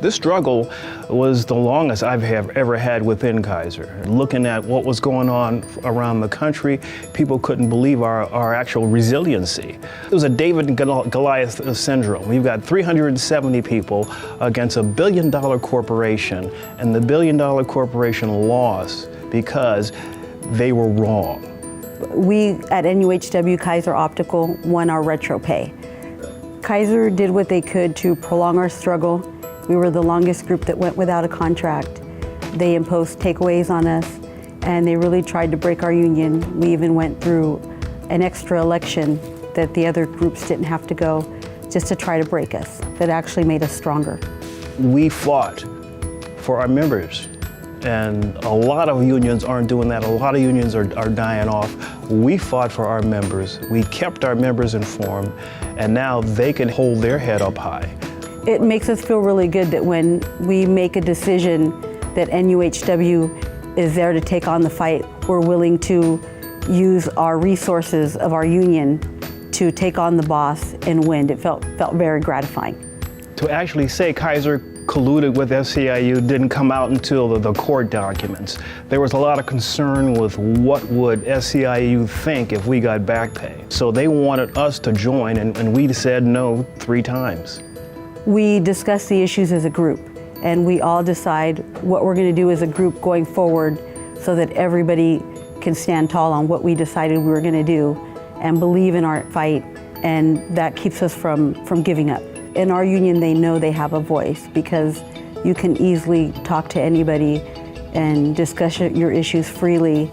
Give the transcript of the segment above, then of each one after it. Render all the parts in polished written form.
This struggle was the longest I've ever had within Kaiser. Looking at what was going on around the country, people couldn't believe our actual resiliency. It was a David and Goliath syndrome. We've got 370 people against $1 billion corporation, and the $1 billion corporation lost because they were wrong. We at NUHW Kaiser Optical won our retro pay. Kaiser did what they could to prolong our struggle. We were the longest group that went without a contract. They imposed takeaways on us, and they really tried to break our union. We even went through an extra election that the other groups didn't have to go, just to try to break us. That actually made us stronger. We fought for our members, and a lot of unions aren't doing that. A lot of unions are dying off. We fought for our members. We kept our members informed, and now they can hold their head up high. It makes us feel really good that when we make a decision that NUHW is there to take on the fight, we're willing to use our resources of our union to take on the boss and win. It felt very gratifying. To actually say Kaiser colluded with SEIU didn't come out until the court documents. There was a lot of concern with what would SEIU think if we got back pay. So they wanted us to join, and we said no 3 times. We discuss the issues as a group, and we all decide what we're going to do as a group going forward so that everybody can stand tall on what we decided we were going to do and believe in our fight, and that keeps us from giving up. In our union, they know they have a voice because you can easily talk to anybody and discuss your issues freely,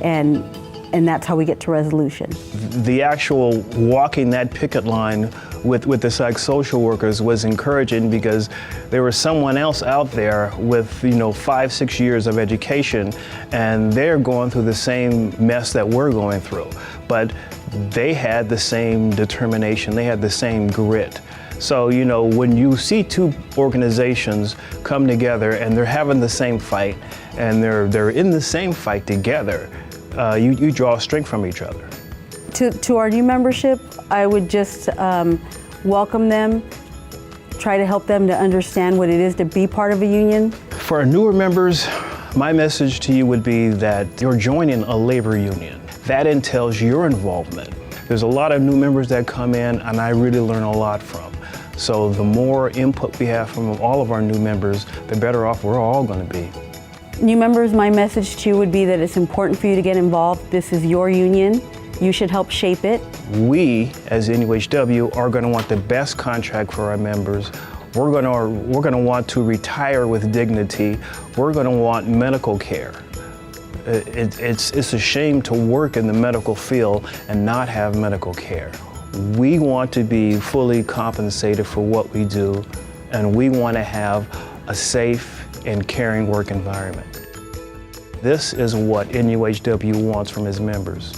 and that's how we get to resolution. The actual walking that picket line with the psych social workers was encouraging because there was someone else out there with 5-6 years of education, and they're going through the same mess that we're going through. But they had the same determination, they had the same grit. So, when you see 2 organizations come together and they're having the same fight and they're in the same fight together, you draw strength from each other. To our new membership, I would just welcome them, try to help them to understand what it is to be part of a union. For our newer members, my message to you would be that you're joining a labor union. That entails your involvement. There's a lot of new members that come in, and I really learn a lot from. So the more input we have from all of our new members, the better off we're all going to be. New members, my message to you would be that it's important for you to get involved. This is your union. You should help shape it. We, as NUHW, are going to want the best contract for our members. We're going to want to retire with dignity. We're going to want medical care. It's a shame to work in the medical field and not have medical care. We want to be fully compensated for what we do, and we want to have a safe and caring work environment. This is what NUHW wants from its members.